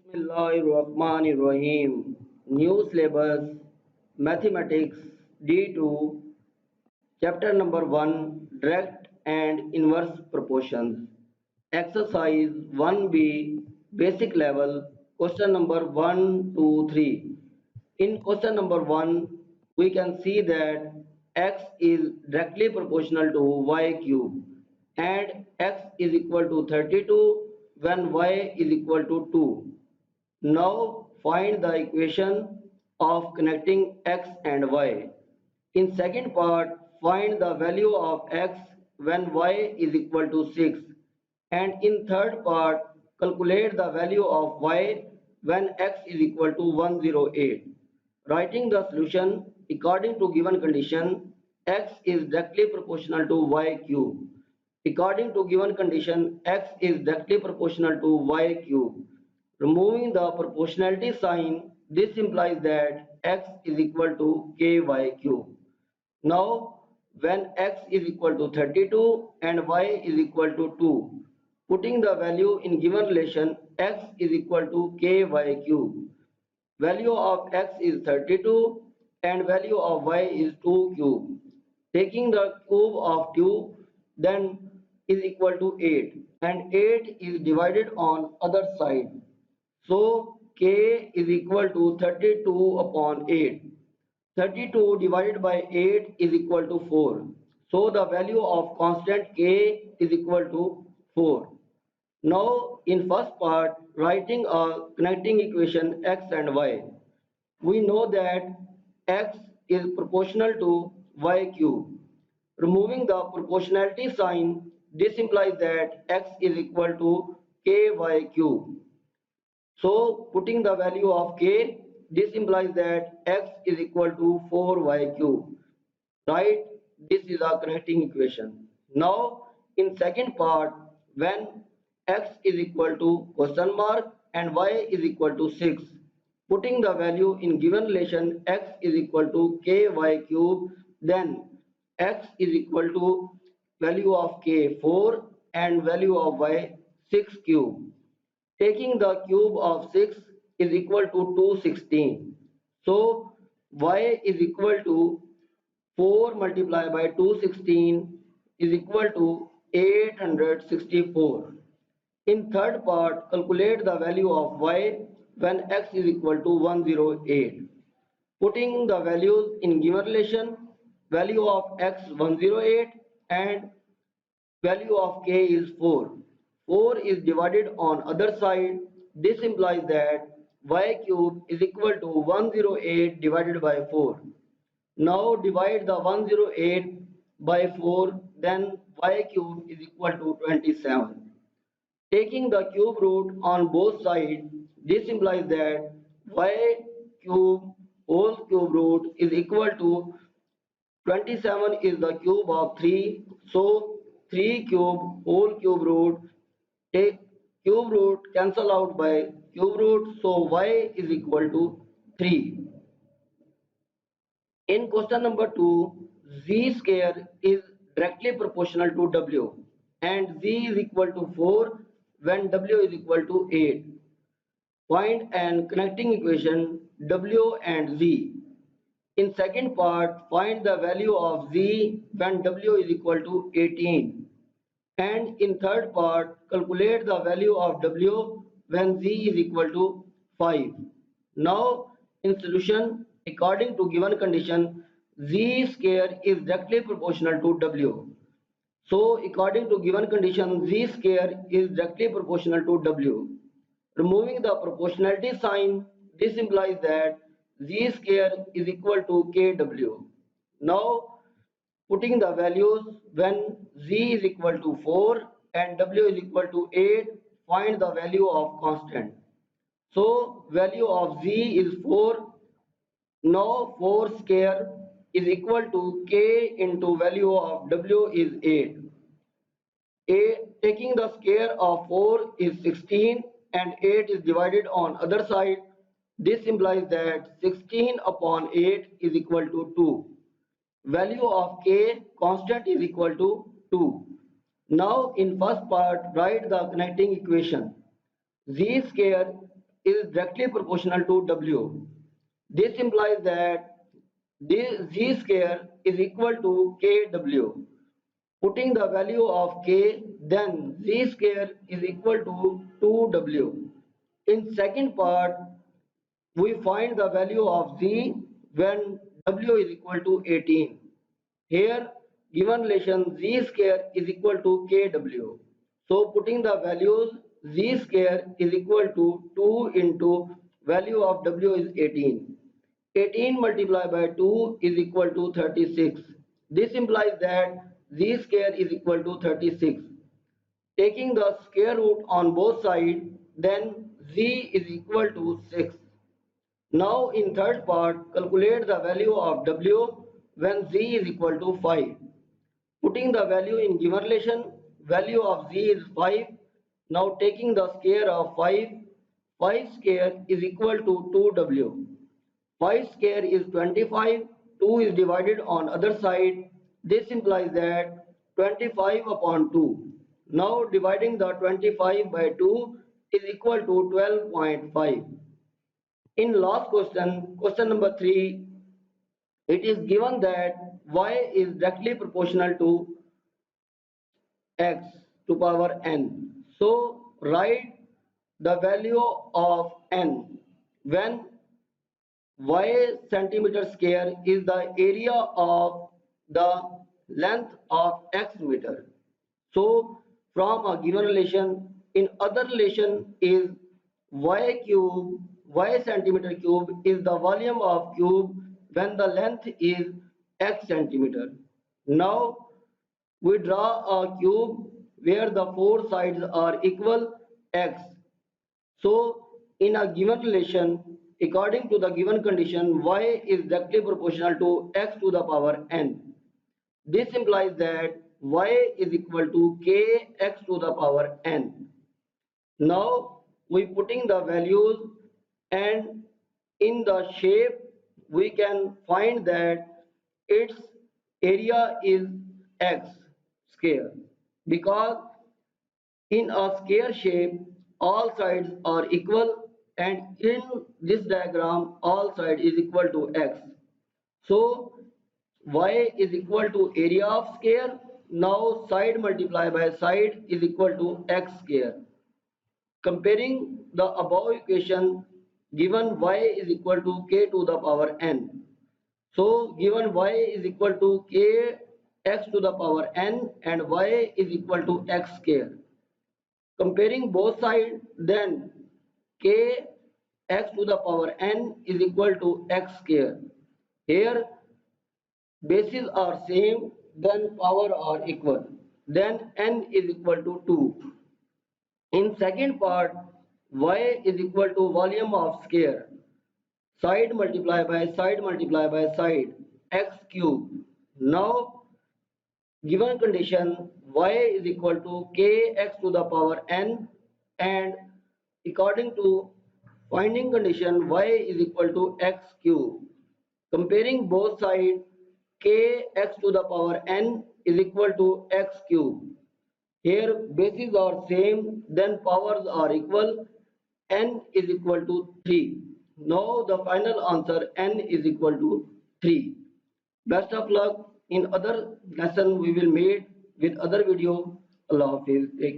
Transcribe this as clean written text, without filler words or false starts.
Bismillahirrahmanirrahim. New syllabus Mathematics D2 Chapter number 1 Direct and Inverse Proportions. Exercise 1B Basic Level Question number 1 to 3. In question number 1 we can see that x is directly proportional to y cube and x is equal to 32 when y is equal to 2. Now find the equation of connecting x and y. In second part, find the value of x when y is equal to 6. And in third part, calculate the value of y when x is equal to 108. Writing the solution according to given condition, x is directly proportional to y cube. According to given condition, x is directly proportional to y cube. Removing the proportionality sign, this implies that x is equal to ky cube. Now, when x is equal to 32 and y is equal to 2, putting the value in given relation, x is equal to ky cube. Value of x is 32 and value of y is 2 cube. Taking the cube of 2 then is equal to 8 and 8 is divided on other side. So k is equal to 32 upon 8. 32 divided by 8 is equal to 4. So the value of constant k is equal to 4. Now in first part, writing a connecting equation x and y. We know that x is proportional to y cube. Removing the proportionality sign, this implies that x is equal to ky cube. So putting the value of k, this implies that x is equal to 4y cube. Right? This is our connecting equation. Now in second part, when x is equal to question mark and y is equal to 6, putting the value in given relation x is equal to ky cube, then x is equal to value of k 4 and value of y 6 cube. Taking the cube of 6 is equal to 216. So y is equal to 4 multiplied by 216 is equal to 864. In third part, calculate the value of y when x is equal to 108. Putting the values in given relation, value of x 108 and value of k is 4. 4 is divided on other side. This implies that y cube is equal to 108 divided by 4. Now divide the 108 by 4, then y cube is equal to 27. Taking the cube root on both sides, this implies that y cube whole cube root is equal to 27 is the cube of 3. So 3 cube whole cube root, take cube root cancel out by cube root. So y is equal to 3. In question number 2, z square is directly proportional to w and z is equal to 4 when w is equal to 8. Find an connecting equation w and z. In second part, find the value of z when w is equal to 18. And in third part, calculate the value of w when z is equal to 5. Now, in solution, according to given condition, z square is directly proportional to w. So, according to given condition, z square is directly proportional to w. Removing the proportionality sign, this implies that z square is equal to kw. Now, putting the values when z is equal to 4 and w is equal to 8, find the value of constant. So, value of z is 4. Now, 4 square is equal to k into value of w is 8. Taking the square of 4 is 16 and 8 is divided on other side. This implies that 16 upon 8 is equal to 2. Value of k constant is equal to 2. Now in first part, write the connecting equation. Z square is directly proportional to W. This implies that Z square is equal to KW. Putting the value of K, then Z square is equal to 2W. In second part, we find the value of Z when W is equal to 18. Here, given relation Z square is equal to KW. So putting the values, Z square is equal to 2 into value of W is 18. 18 multiplied by 2 is equal to 36. This implies that Z square is equal to 36. Taking the square root on both sides, then Z is equal to 6. Now in third part, calculate the value of W when Z is equal to 5. Putting the value in given relation, value of Z is 5. Now taking the square of 5, 5 square is equal to 2W. 5 square is 25, 2 is divided on other side. This implies that 25 upon 2. Now dividing the 25 by 2 is equal to 12.5. In last question, question number 3, it is given that y is directly proportional to x to power n. So write the value of n when y centimeter square is the area of the length of x meter. So from a given relation, in other relation is y cube, y centimeter cube is the volume of cube when the length is x centimeter. Now we draw a cube where the four sides are equal x. So in a given relation, according to the given condition, y is directly proportional to x to the power n. This implies that y is equal to kx to the power n. Now we putting the values, and in the shape we can find that its area is x square, because in a square shape all sides are equal, and in this diagram all side is equal to x. So y is equal to area of square. Now side multiplied by side is equal to x square. Comparing the above equation, given y is equal to k to the power n. So given y is equal to k x to the power n and y is equal to x square. Comparing both sides, then k x to the power n is equal to x square. Here bases are same, then power are equal. Then n is equal to 2. In second part, y is equal to volume of square. Side multiply by side, x cube. Now given condition, y is equal to kx to the power n, and according to finding condition, y is equal to x cube. Comparing both sides, kx to the power n is equal to x cube. Here bases are same, then powers are equal, n is equal to 3. Now the final answer, n is equal to 3. Best of luck. In other lesson we will meet with other video. Allah Hafiz. Take care.